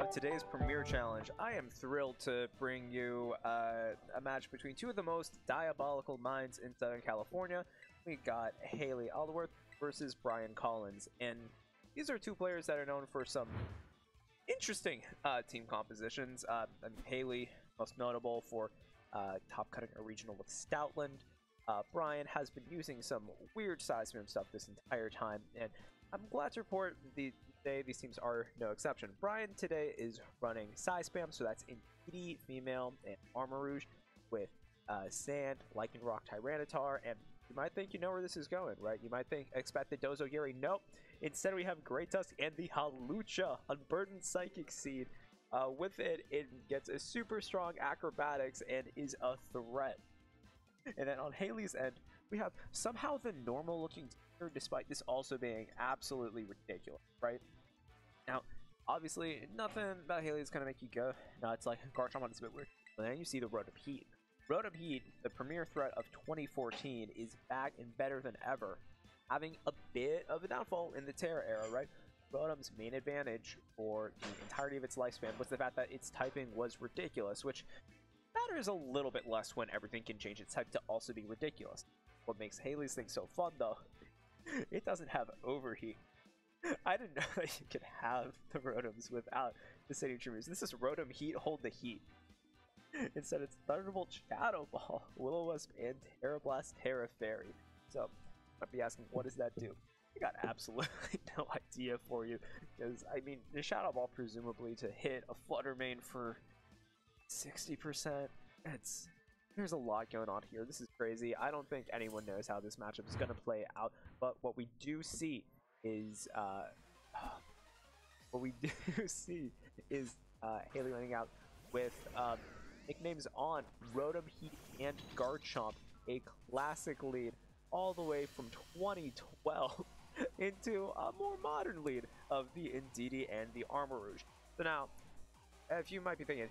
on today's Premier Challenge, I am thrilled to bring you a match between two of the most diabolical minds in Southern California. We got Hayley Aldworth versus Brian Collins, and these are two players that are known for some interesting team compositions. Hayley, most notable for top cutting a regional with Stoutland. Brian has been using some weird size move stuff this entire time, and I'm glad to report today these teams are no exception. Brian today is running size spam, so that's Indeedee, female, and Armor Rouge with Sand, Lichen Rock, Tyranitar, and you might think you know where this is going, right? You might expect the Dozo Gary. Nope. Instead, we have Great Tusk and the Halucha, Unburdened Psychic Seed. With it, it gets a super strong acrobatics and is a threat. And then on Hayley's end, we have somehow the normal looking tier, despite this also being absolutely ridiculous, right? Now, obviously, nothing about Hayley is going to make you go nuts. Like, Garchomp is a bit weird. But then you see the Rotom Heat. Rotom Heat, the premier threat of 2014, is back and better than ever, having a bit of a downfall in the Terra era, right? Rotom's main advantage for the entirety of its lifespan was the fact that its typing was ridiculous, which matters a little bit less when everything can change its type to also be ridiculous. What makes Hayley's thing so fun, though, it doesn't have Overheat. I didn't know that you could have the Rotoms without the signature moves. This is Rotom Heat, Hold the Heat. Instead, it's Thunderbolt, Shadow Ball, Will-O-Wisp, and Terra Blast, Terra Fairy. So, I might be asking, what does that do? I got absolutely no idea for you, because, I mean, the Shadow Ball presumably to hit a Flutter Mane for 60%. There's a lot going on here. This is crazy. I don't think anyone knows how this matchup is going to play out, but what we do see is Hayley running out with nicknames on Rotom Heat and Garchomp, a classic lead all the way from 2012 into a more modern lead of the Indeedee and the Armor Rouge. So now, if you might be thinking,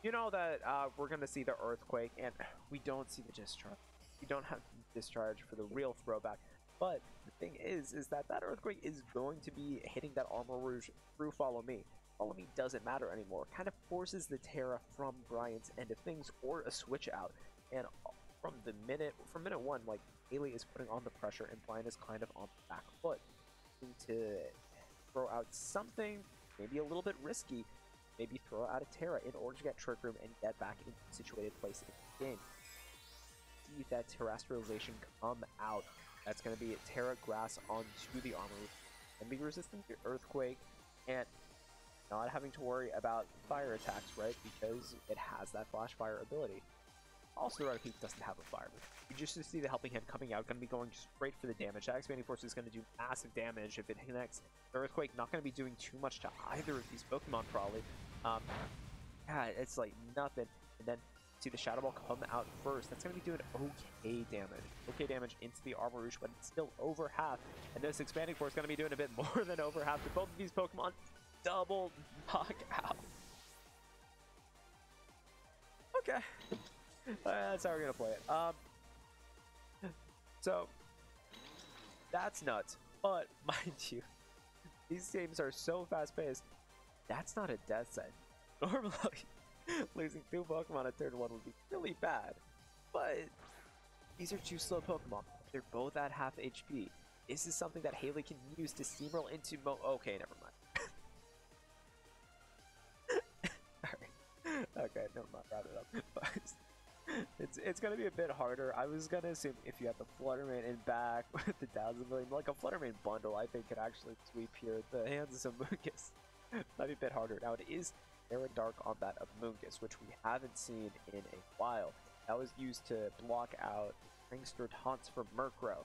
you know that we're going to see the Earthquake, and we don't see the Discharge. We don't have the Discharge for the real throwback. But the thing is that Earthquake is going to be hitting that Armor Rouge through Follow Me. Follow Me doesn't matter anymore. Kind of forces the Terra from Brian's end of things, or a switch out. And from minute one, like, Hayley is putting on the pressure, and Brian is kind of on the back foot. To throw out something maybe a little bit risky. Maybe throw out a Terra in order to get Trick Room and get back into a situated place in the game. See that Terrestrialization come out. That's going to be Terra Grass onto the Armor Rouge and be resistant to Earthquake and not having to worry about fire attacks, right? Because it has that Flash Fire ability. Also, the Rotom Heat doesn't have a fire move. You just see the Helping Hand coming out, going to be going straight for the damage. That Expanding Force is going to do massive damage if it connects. The Earthquake not going to be doing too much to either of these Pokemon, probably. Yeah, it's like nothing. And then see the Shadow Ball come out first. That's going to be doing okay damage. Okay damage into the Armor Rouge, but it's still over half. And this Expanding Force is going to be doing a bit more than over half. But both of these Pokemon double knock out. Okay. That's how we're going to play it. So, that's nuts. But, mind you, these games are so fast-paced, that's not a death set. Normally, losing 2 Pokemon at turn 1 would be really bad. But, these are 2 slow Pokemon. They're both at half HP. This is something that Hayley can use to steamroll into Okay, never mind. Alright. Okay, never mind. Wrap it up. It's gonna be a bit harder. I was gonna assume if you have the Flutter Mane in back with the 1,000 million, like a Flutter Mane bundle, I think could actually sweep here. The hands of some Mungus. That'd be a bit harder. Now it is Terra Dark on that of Mungus, which we haven't seen in a while. That was used to block out Prankster taunts from Murkrow.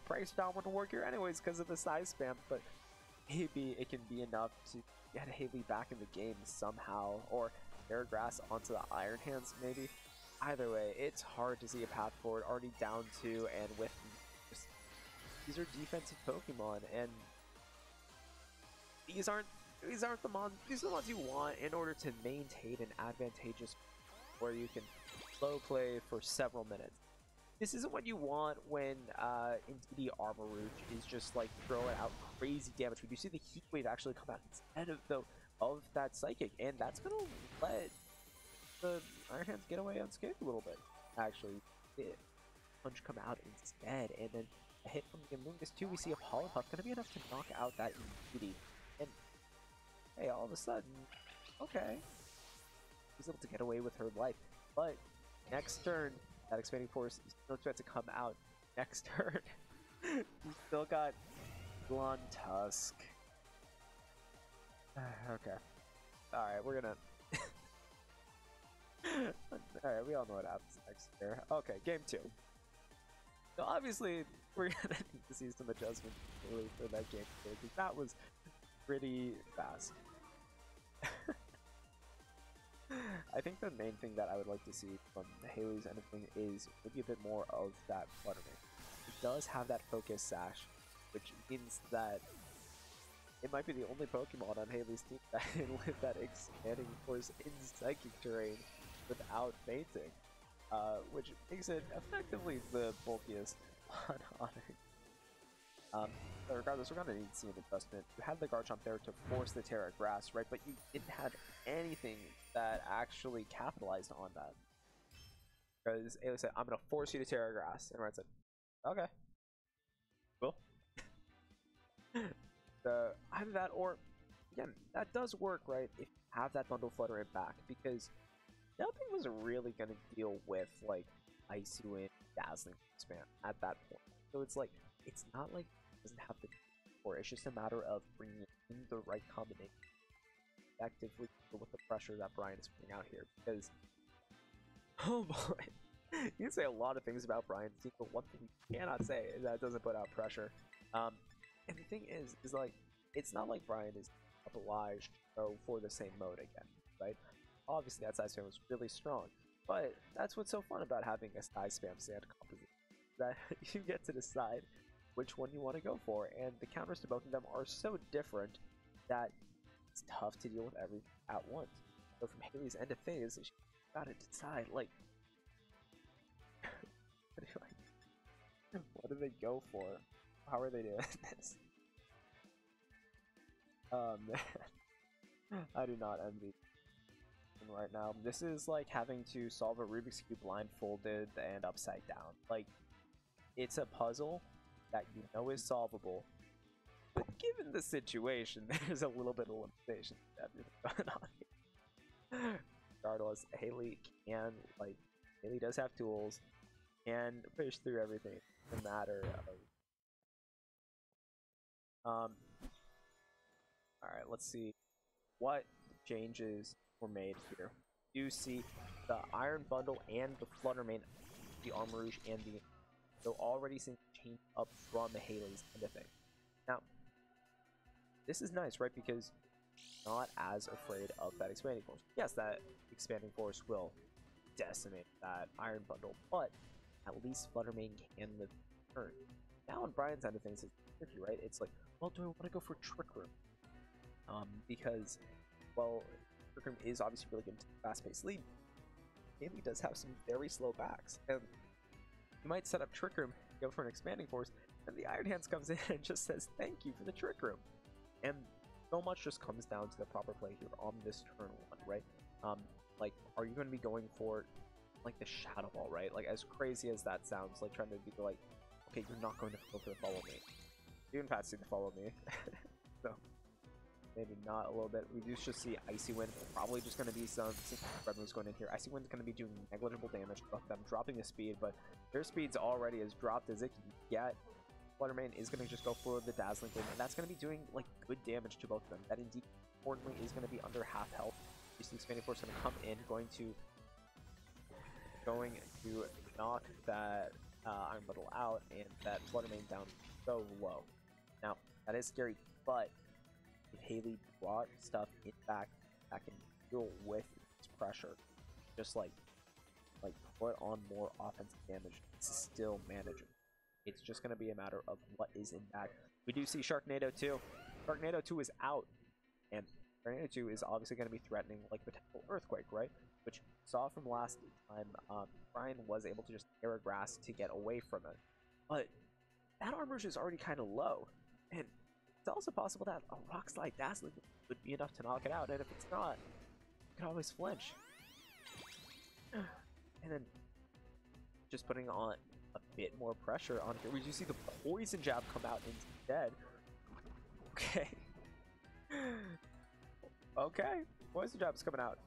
Prankster down wouldn't work here anyways because of the size spam, but maybe it can be enough to get Hayley back in the game somehow, or Terra Grass onto the Iron Hands maybe. Either way, it's hard to see a path forward. Already down 2, and with just, these are defensive Pokemon, and these aren't the ones you want in order to maintain an advantageous where you can slow play for several minutes. This isn't what you want when Indeedee Armor Rouge is just like throwing out crazy damage. When you see the Heat Wave actually come out instead of the of that Psychic, and that's gonna let the Iron Hands get away unscathed a little bit. Actually, the punch come out instead, and then a hit from the Amoonguss too. We see a Polypuff gonna be enough to knock out that Beauty, and hey, all of a sudden, okay, he's able to get away with her life. But next turn, that Expanding Force is still expected to come out. Next turn, you still got Tusk. Okay. Alright, we're gonna... Alright, we all know what happens next here. Okay, game 2. So obviously, we're gonna need to see some adjustments really for that game 2, because that was pretty fast. I think the main thing that I would like to see from Hayley's end of thing is maybe a bit more of that Flutterman. It does have that Focus Sash, which means that it might be the only Pokemon on Hayley's team that can live that Expanding Force in Psychic terrain without fainting, which makes it effectively the bulkiest on it. But regardless, we're gonna need to see an adjustment. You had the Garchomp there to force the Terra Grass, right? But you didn't have anything that actually capitalized on that. Because Hayley said, "I'm gonna force you to Terra Grass," and Ryan said, "Okay, cool." Either that, or again, that does work, right? If you have that Bundle Flutter it back, because nothing was really gonna deal with like Icy Wind, Dazzling Spam at that point. So it's like, it's not like it doesn't have the, or it's just a matter of bringing in the right combination effectively with the pressure that Brian is putting out here. Because, oh boy, you can say a lot of things about Brian's team, but one thing you cannot say is that it doesn't put out pressure. And the thing is like, it's not like Brian is obliged to go for the same mode again, right? Obviously, that side spam was really strong, but that's what's so fun about having a side spam sand composition, that you get to decide which one you want to go for, and the counters to both of them are so different that it's tough to deal with everything at once. So from Hayley's end of phase, she's got to decide, like, what do they go for? How are they doing this? Man, I do not envy them right now. This is like having to solve a Rubik's Cube blindfolded and upside down. Like, it's a puzzle that you know is solvable, but given the situation, there's a little bit of limitation to everything going on here. Regardless, Hayley does have tools, and push through everything. It's a matter of alright, let's see what changes were made here. You see the Iron Bundle and the Fluttermane, the Armarouge, and the so already seeing change up from Hayley's end of thing. Now, this is nice, right? Because not as afraid of that Expanding Force. Yes, that Expanding Force will decimate that Iron Bundle, but at least Fluttermane can live the turn. Now on Brian's end of things, it's tricky, right? It's like, well, do I want to go for Trick Room? Because, well, Trick Room is obviously really good to fast-paced lead. Hayley does have some very slow backs, and you might set up Trick Room, go for an Expanding Force, and the Iron Hands comes in and just says, "Thank you for the Trick Room." And so much just comes down to the proper play here on this turn one, right? Like, are you going to be going for, like, the Shadow Ball, right? Like, as crazy as that sounds, like, trying to be like, okay, you're not going to go for the Follow Me. Even Pat's didn't Follow Me. So, maybe not a little bit. We do just see Icy Wind. Probably just going to be some red moves going in here. Icy Wind's going to be doing negligible damage to them, dropping the speed, but their speed's already as dropped as it can get. Fluttermane is going to just go for the Dazzling Gleam, and that's going to be doing, like, good damage to both of them. That indeed, importantly, is going to be under half health. You see the Expanding Force going to come in, going to knock that Iron Bundle out, and that Fluttermane down so low. Now, that is scary, but if Hayley brought stuff in back that can deal with its pressure, just like put on more offensive damage, it's still manageable. It's just going to be a matter of what is in back. We do see Sharknado 2. Sharknado 2 is out, and Sharknado 2 is obviously going to be threatening like potential Earthquake, right? Which we saw from last time. Brian was able to just Terra Grass to get away from it, but that Armarouge is already kind of low, and it's also possible that a Rock Slide Dazzling would be enough to knock it out, and if it's not, you can always flinch. And then just putting on a bit more pressure on here. We do see the Poison Jab come out instead. Okay. Okay. Poison Jab's coming out.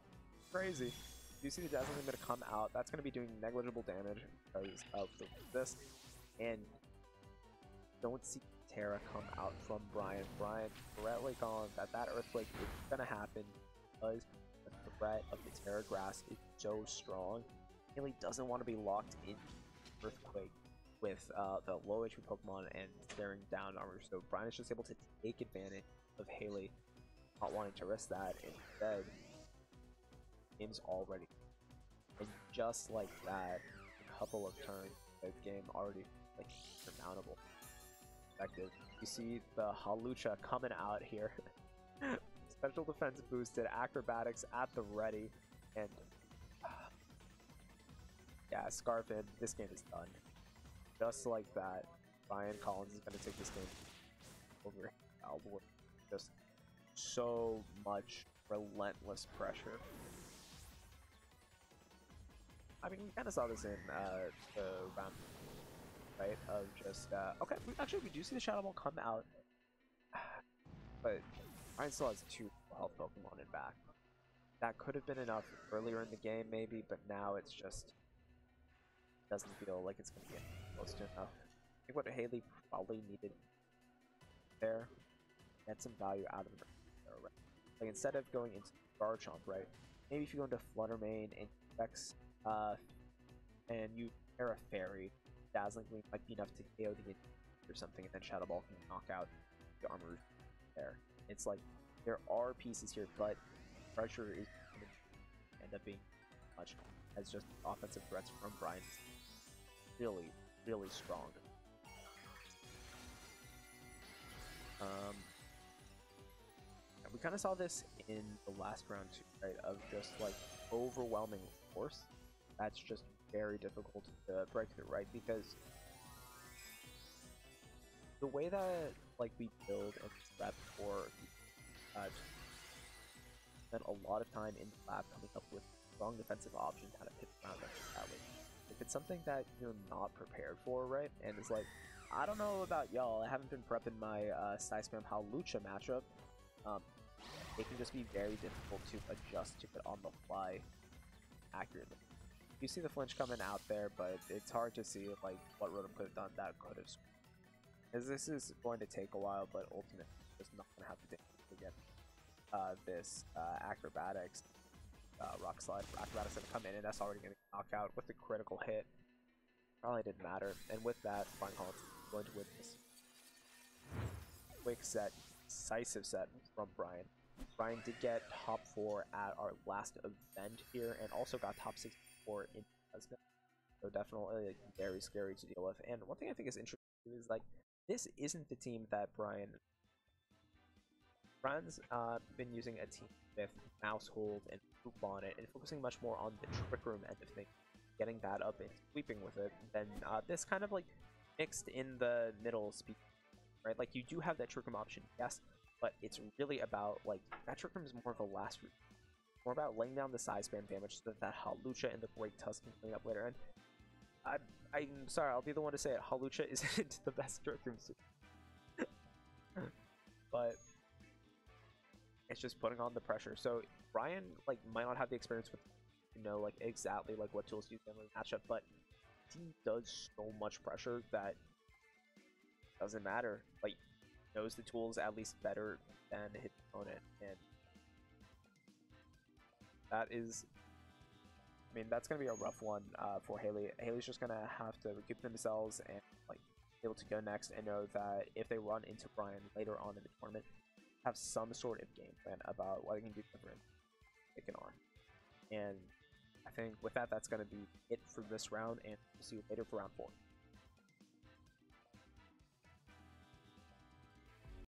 Crazy. You see the Dazzling going to come out. That's going to be doing negligible damage because of this. And don't see Terra come out from Brian. Brian correctly calling that Earthquake is going to happen because the threat of the Terra Grass is so strong. Hayley doesn't want to be locked in Earthquake with the low HP Pokemon and staring down armor. So Brian is just able to take advantage of Hayley not wanting to risk that. Instead, game's already, and just like that, a couple of turns, the game already like surmountable. Effective. You see the Hawlucha coming out here. Special defense boosted, acrobatics at the ready, and yeah, Scarfin, this game is done. Just like that, Brian Collins is going to take this game over Aldworth. Just so much relentless pressure. I mean, we kind of saw this in the round, right? Of just, okay, we do see the Shadow Ball come out, but Brian still has 2 health Pokemon in back. That could have been enough earlier in the game, maybe, but now it's just doesn't feel like it's going to be close to enough. I think what Hayley probably needed there, get some value out of it. Right? Like instead of going into Garchomp, right? Maybe if you go into Flutter Mane and X, and you Terra Fairy, Dazzling Gleam might be enough to KO the or something, and then Shadow Ball can knock out the armor there. It's like there are pieces here, but pressure is going to end up being much as just offensive threats from Brian. Really, really strong. We kind of saw this in the last round too, right? Of just like overwhelming force. That's just very difficult to break through, right? Because the way that like we build and prep for spent a lot of time in the lab coming up with strong defensive options, how to pitch around that way. If it's something that you're not prepared for, right? And it's like, I don't know about y'all, I haven't been prepping my Psy-Spam Hawlucha matchup. It can just be very difficult to adjust to it on the fly accurately. You see the flinch coming out there, but it's hard to see like what Rotom could have done that could have. As this is going to take a while, but ultimately just not going to have to get this acrobatics. Rock Slide. Acrobatics going to come in, and that's already going to knock out with the critical hit. Probably didn't matter. And with that, Brian Collins is going to win this quick set, decisive set from Brian. Brian did get top 4 at our last event here, and also got top 64 in Fresno. So definitely like, very scary to deal with. And one thing I think is interesting is like this isn't the team that Brian's been using a team with Mouse Hold and Poop on it, and focusing much more on the Trick Room end of things, getting that up and sweeping with it. Then this kind of like mixed in the middle speed, right? Like you do have that Trick Room option, yes, but it's really about like that Trick Room is more of a last route, more about laying down the size spam damage so that Hawlucha and the Great Tusk can clean up later. And I'm sorry, I'll be the one to say it. Hawlucha isn't the best Trick Room suit, but it's just putting on the pressure. So Brian like might not have the experience with like exactly like what tools to use in the matchup, but he does so much pressure that doesn't matter. Like knows the tools at least better than his opponent, and that is, I mean, that's gonna be a rough one for Hayley. Hayley's just gonna have to recoup themselves and like be able to go next, and know that if they run into Brian later on in the tournament, have some sort of game plan about what they can do different, taking on. And I think with that, that's going to be it for this round, and we'll see you later for round 4.